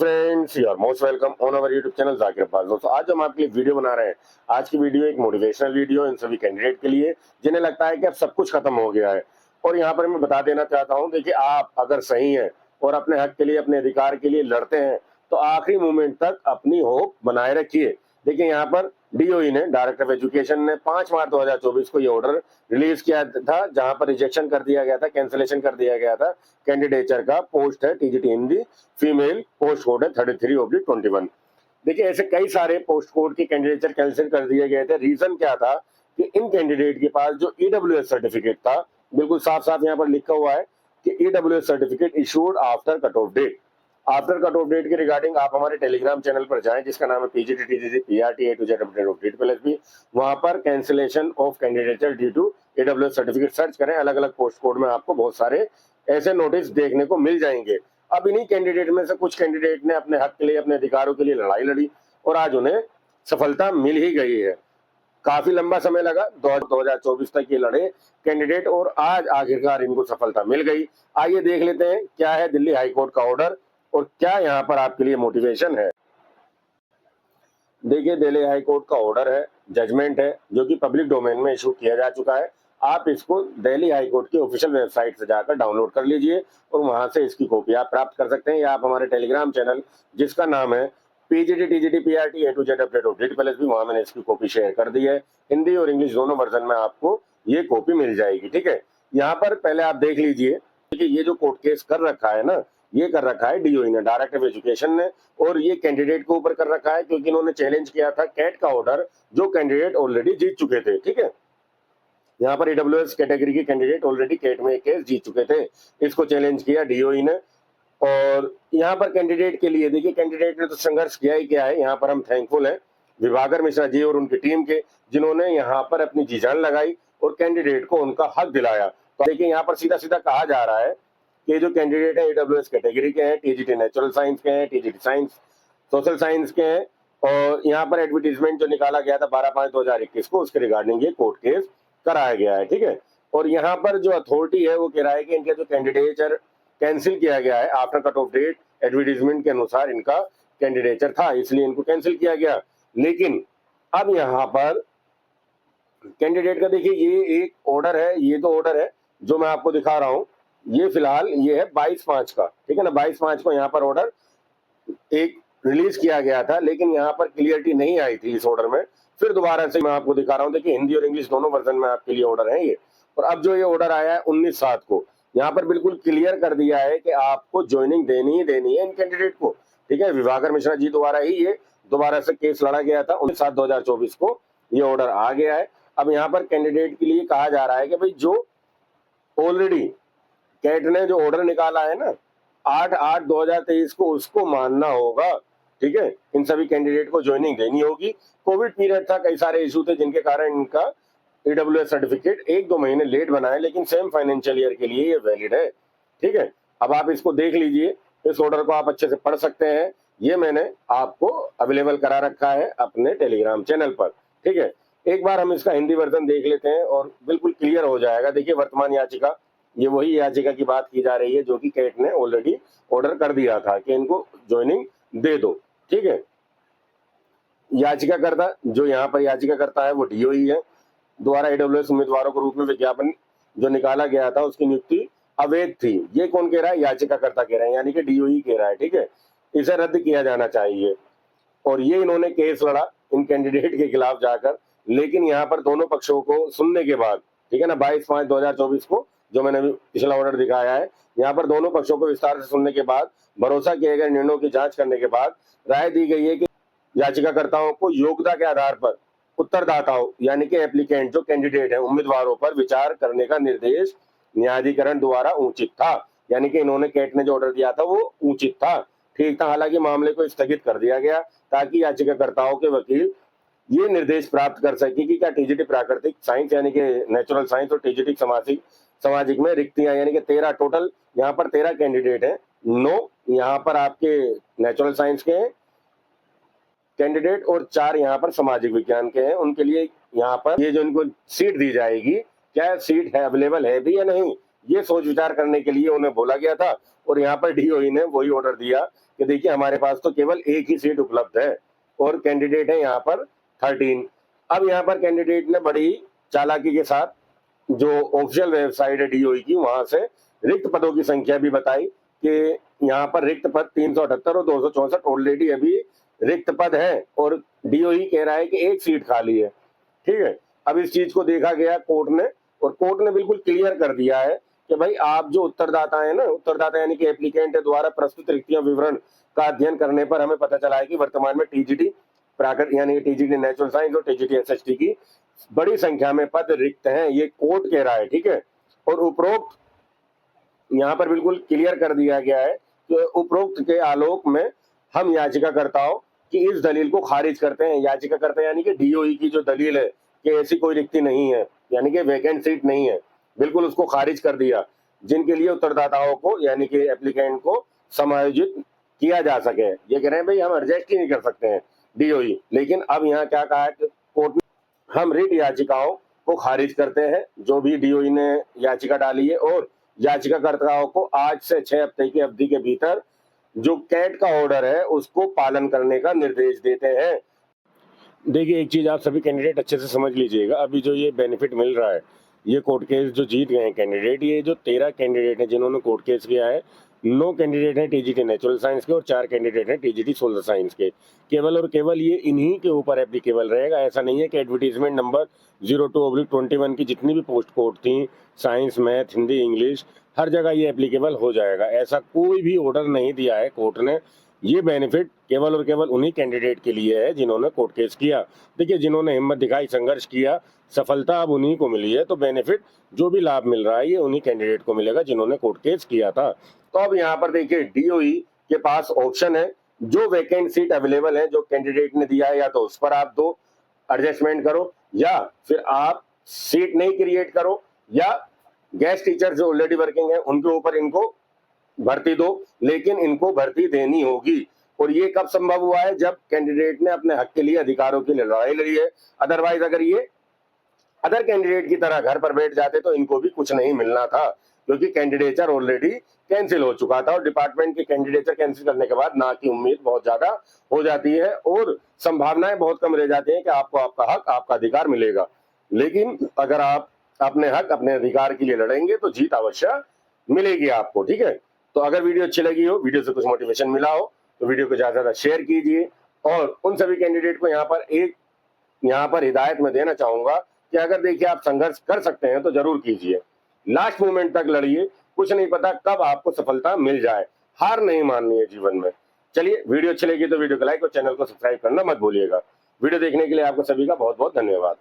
Friends, you are most welcome on our YouTube channel Zakir Abbas. दोस्तों, आज हम आपके लिए वीडियो बना रहे हैं। आज की वीडियो एक मोटिवेशनल वीडियो इन सभी कैंडिडेट के लिए जिन्हें लगता है कि अब सब कुछ खत्म हो गया है। और यहाँ पर मैं बता देना चाहता हूँ, देखिए, आप अगर सही हैं और अपने हक के लिए, अपने अधिकार के लिए लड़ते हैं तो आखिरी मोमेंट तक अपनी होप बनाए रखिए। देखिए, यहाँ पर डीओई ने, डायरेक्टर ऑफ एजुकेशन ने 5 मार्च 2024 को ये ऑर्डर रिलीज किया था, जहां पर रिजेक्शन कर दिया गया था, कैंसिलेशन कर दिया गया था कैंडिडेचर का। पोस्ट है TGT Hindi, female, post code है 33/21। देखिए, ऐसे कई सारे पोस्ट कोड के कैंडिडेचर कैंसिल कर दिए गए थे। रीजन क्या था कि इन कैंडिडेट के पास जो ईडब्ल्यूएस सर्टिफिकेट था, बिल्कुल साफ साफ यहाँ पर लिखा हुआ है कि EWS certificate issued after cut off date. After cut off date के रिगार्डिंग आप हमारे टेलीग्राम चैनल पर जाएं, जिसका नाम है PGT TGT PRT A to Z update of date plus भी। वहां पर cancellation of candidature due to EWS certificate search करें। अलग अलग पोस्ट कोड में आपको बहुत सारे ऐसे नोटिस देखने को मिल जाएंगे। अब इन्हीं कैंडिडेट में से कुछ कैंडिडेट ने अपने हक के लिए, अपने अधिकारों के लिए लड़ाई लड़ी और आज उन्हें सफलता मिल ही गई है। काफी लंबा समय लगा, 2024 तक ये लड़े कैंडिडेट और आज आखिरकार इनको सफलता मिल गई। आइए देख लेते हैं क्या है दिल्ली हाईकोर्ट का ऑर्डर और क्या यहाँ पर आपके लिए मोटिवेशन है। देखिए, दिल्ली हाई कोर्ट का ऑर्डर है, जजमेंट है, जो कि पब्लिक डोमेन में इशू किया जा चुका है। आप इसको दिल्ली हाई कोर्ट की ऑफिशियल वेबसाइट से जाकर डाउनलोड कर लीजिए और वहां से इसकी कॉपी आप प्राप्त कर सकते हैं, या आप हमारे टेलीग्राम चैनल, जिसका नाम है PGT TGT PRT A to Z update of date plus भी, वहां मैंने इसकी कॉपी शेयर कर दी है। हिंदी और इंग्लिश दोनों वर्जन में आपको ये कॉपी मिल जाएगी। ठीक है, यहाँ पर पहले आप देख लीजिए कि ये जो कोर्ट केस कर रखा है ना, ये कर रखा है डीओई ने, डायरेक्टर ऑफ एजुकेशन ने, और ये कैंडिडेट के ऊपर कर रखा है क्योंकि इन्होंने चैलेंज किया था कैट का ऑर्डर, जो कैंडिडेट ऑलरेडी जीत चुके थे। ठीक है, यहाँ पर ईडब्ल्यूएस कैटेगरी के कैंडिडेट ऑलरेडी कैट में एक केस जीत चुके थे, इसको चैलेंज किया डीओई ने। और यहाँ पर कैंडिडेट के लिए, देखिए, कैंडिडेट ने तो संघर्ष किया ही किया है। यहाँ पर हम थैंकफुल हैं विभाकर मिश्रा जी और उनकी टीम के, जिन्होंने यहाँ पर अपनी जी जान लगाई और कैंडिडेट को उनका हक दिलाया। तो देखिए, यहाँ पर सीधा सीधा कहा जा रहा है कि जो कैंडिडेट है ईडब्ल्यूएस कैटेगरी के हैं, टीजीटी नेचुरल साइंस के हैं, टीजीटी साइंस सोशल साइंस के हैं, और यहाँ पर एडवर्टीजमेंट जो निकाला गया था 12/5/2021 को, उसके रिगार्डिंग ये कोर्ट केस कराया गया है। ठीक है, और यहाँ पर जो अथॉरिटी है वो कह रहा है कि इनके जो कैंडिडेचर कैंसिल किया गया है after cut off date, advertisement के अनुसार इनका कैंडिडेचर था, इसलिए इनको कैंसिल किया गया। लेकिन अब यहाँ पर कैंडिडेट का देखिए, ये एक ऑर्डर है, ये तो ऑर्डर है जो मैं आपको दिखा रहा हूँ। ये फिलहाल ये है 22/5 का। ठीक है ना, 22/5 को यहाँ पर ऑर्डर एक रिलीज किया गया था, लेकिन यहाँ पर क्लियरिटी नहीं आई थी इस ऑर्डर में। फिर दोबारा से मैं आपको दिखा रहा हूँ, देखिए, हिंदी और इंग्लिश दोनों वर्जन में आपके लिए ऑर्डर है ये। और अब जो ये ऑर्डर आया है 19/7 को, यहाँ पर बिल्कुल क्लियर कर दिया है कि आपको ज्वाइनिंग देनी ही देनी है इन कैंडिडेट को। ठीक है, विभाकर मिश्रा जी द्वारा ही ये दोबारा से केस लड़ा गया था, 19/7/2024 को ये ऑर्डर आ गया है। अब यहाँ पर कैंडिडेट के लिए कहा जा रहा है कि भाई, जो ऑलरेडी कैट ने जो ऑर्डर निकाला है ना 8/8/2023 को, उसको मानना होगा। ठीक है, इन सभी कैंडिडेट को ज्वाइनिंग देनी होगी। कोविड पीरियड था, कई सारे इशू थे जिनके कारण इनका ईडब्ल्यूएस सर्टिफिकेट 1-2 महीने लेट बना है, लेकिन सेम फाइनेंशियल ईयर के लिए ये वैलिड है। ठीक है, अब आप इसको देख लीजिए, इस ऑर्डर को आप अच्छे से पढ़ सकते हैं। ये मैंने आपको अवेलेबल करा रखा है अपने टेलीग्राम चैनल पर। ठीक है, एक बार हम इसका हिंदी वर्जन देख लेते हैं और बिल्कुल क्लियर हो जाएगा। देखिए, वर्तमान याचिका, ये वही याचिका की बात की जा रही है जो कि कैट ने ऑलरेडी ऑर्डर कर दिया था कि इनको ज्वाइनिंग दे दो। ठीक है, याचिकाकर्ता, जो यहाँ पर याचिका करता है वो डीओई है। द्वारा ईडब्ल्यूएस उम्मीदवारों के रूप में विज्ञापन जो निकाला गया था, उसकी नियुक्ति अवैध थी। ये कौन कह रहा है? याचिकाकर्ता कह रहे हैं, यानी कि डीओई कह रहा है। ठीक है, इसे रद्द किया जाना चाहिए। और ये इन्होंने केस लड़ा इन कैंडिडेट के खिलाफ जाकर, लेकिन यहाँ पर दोनों पक्षों को सुनने के बाद, ठीक है ना, 22/5/2024 को जो मैंने अभी पिछला ऑर्डर दिखाया है, यहाँ पर दोनों पक्षों को विस्तार से सुनने के बाद, भरोसा किए गए निर्णयों की जांच करने के बाद राय दी गई है कि याचिकाकर्ताओं को योग्यता के आधार पर उत्तरदाताओं, यानी कि एप्लीकेंट, जो कैंडिडेट है, उम्मीदवारों पर विचार करने का निर्देश न्यायाधिकरण द्वारा उचित था। यानी कि इन्होंने, कैट ने जो ऑर्डर दिया था वो उचित था, ठीक था। हालांकि मामले को स्थगित कर दिया गया ताकि याचिकाकर्ताओं के वकील ये निर्देश प्राप्त कर सके कि क्या टीजीटी प्राकृतिक साइंस यानी कि नेचुरल साइंस और टीजीटी सामाजिक में रिक्तियां, यानी कि 13 टोटल, यहाँ पर 13 कैंडिडेट हैं। 9 यहाँ पर आपके नेचुरल साइंस के हैं कैंडिडेट और 4 यहाँ पर सामाजिक विज्ञान के हैं। उनके लिए यहाँ पर ये जो इनको सीट दी जाएगी, क्या सीट है, अवेलेबल है भी या नहीं, ये सोच विचार करने के लिए उन्हें बोला गया था। और यहाँ पर डीओई ने वही ऑर्डर दिया कि देखिए हमारे पास तो केवल एक ही सीट उपलब्ध है और कैंडिडेट है यहाँ पर 13। अब यहाँ पर कैंडिडेट ने बड़ी चालाकी के साथ जो ऑफिशियल वेबसाइट है डीओई की, वहां से रिक्त पदों की संख्या भी बताई कि यहाँ पर रिक्त पद 378 और 264 ऑलरेडी अभी रिक्त पद है और डीओई कह रहा है कि एक सीट खाली है। ठीक है, अब इस चीज को देखा गया कोर्ट ने, और कोर्ट ने बिल्कुल क्लियर कर दिया है कि भाई आप जो उत्तरदाता है ना, उत्तरदाता यानी कि एप्लीकेंट द्वारा प्रस्तुत रिक्तियां विवरण का अध्ययन करने पर हमें पता चला है कि वर्तमान में टीजीटी प्राकृतिक यानी कि टीजीटी नेचुरल साइंस और टीजीटी एसएसटी की बड़ी संख्या में पद रिक्त हैं, ये कोर्ट कह रहा है। ठीक है, और उपरोक्त यहाँ पर बिल्कुल क्लियर कर दिया गया है कि उपरोक्त के आलोक में हम याचिकाकर्ताओं की इस दलील को खारिज करते हैं। याचिकाकर्ता यानी कि डीओई की जो दलील है कि ऐसी कोई रिक्ति नहीं है, यानी कि वैकेंट सीट नहीं है, बिल्कुल उसको खारिज कर दिया, जिनके लिए उत्तरदाताओं को यानी कि एप्लीकेंट को समायोजित किया जा सके। ये कह रहे हैं भाई हम एडजस्ट ही नहीं कर सकते हैं डीओई। लेकिन अब यहाँ क्या कहा है कोर्ट ने, हम रिट याचिकाओं को खारिज करते हैं जो भी डीओई ने याचिका डाली है, और याचिकाकर्ताओं को आज से 6 हफ्ते की अवधि के भीतर जो कैट का ऑर्डर है उसको पालन करने का निर्देश देते हैं। देखिए एक चीज आप सभी कैंडिडेट अच्छे से समझ लीजिएगा, अभी जो ये बेनिफिट मिल रहा है, ये कोर्ट केस जो जीत गए हैं कैंडिडेट, ये जो 13 कैंडिडेट हैं जिन्होंने कोर्ट केस किया है, 9 कैंडिडेट हैं टीजीटी नेचुरल साइंस के और 4 कैंडिडेट हैं टीजीटी सोलर साइंस के। केवल और केवल ये इन्हीं के ऊपर एप्लीकेबल रहेगा। ऐसा नहीं है कि एडवर्टीजमेंट नंबर 02/21 की जितनी भी पोस्ट कोड थी, साइंस, मैथ, हिंदी, इंग्लिश, हर जगह ये एप्लीकेबल हो जाएगा। ऐसा कोई भी ऑर्डर नहीं दिया है कोर्ट ने। ये बेनिफिट केवल और केवल उन्हीं कैंडिडेट के लिए है जिन्होंने कोर्ट केस किया। देखिए जिन्होंने हिम्मत दिखाई, संघर्ष किया, सफलता अब उन्हीं को मिली है, तो बेनिफिट जो भी लाभ मिल रहा है ये उन्हीं कैंडिडेट को मिलेगा जिन्होंने कोर्ट केस किया था। तो अब यहाँ पर देखिए डीओई के पास ऑप्शन है, जो वैकेंट सीट अवेलेबल है जो कैंडिडेट ने दिया है, या तो उस पर आप दो एडजस्टमेंट करो, या फिर आप सीट नहीं क्रिएट करो, या गेस्ट टीचर जो ऑलरेडी वर्किंग है उनके ऊपर इनको भर्ती दो, लेकिन इनको भर्ती देनी होगी। और ये कब संभव हुआ है? जब कैंडिडेट ने अपने हक के लिए, अधिकारों के लिए लड़ाई लड़ी है। अदरवाइज अगर ये अदर कैंडिडेट की तरह घर पर बैठ जाते तो इनको भी कुछ नहीं मिलना था, क्योंकि कैंडिडेचर ऑलरेडी कैंसिल हो चुका था, और डिपार्टमेंट के कैंडिडेचर कैंसिल करने के बाद ना की उम्मीद बहुत ज्यादा हो जाती है और संभावनाएं बहुत कम रह जाती हैं कि आपको आपका हक, आपका अधिकार मिलेगा। लेकिन अगर आप अपने हक, अपने अधिकार के लिए लड़ेंगे तो जीत अवश्य मिलेगी आपको। ठीक है, तो अगर वीडियो अच्छी लगी हो, वीडियो से कुछ मोटिवेशन मिला हो, तो वीडियो को ज्यादा से ज्यादा शेयर कीजिए। और उन सभी कैंडिडेट को यहाँ पर हिदायत में देना चाहूंगा कि अगर देखिए आप संघर्ष कर सकते हैं तो जरूर कीजिए, लास्ट मोमेंट तक लड़िए, कुछ नहीं पता कब आपको सफलता मिल जाए। हार नहीं माननी है जीवन में। चलिए, वीडियो अच्छी लगी तो वीडियो को लाइक और चैनल को सब्सक्राइब करना मत भूलिएगा। वीडियो देखने के लिए आपको सभी का बहुत बहुत धन्यवाद।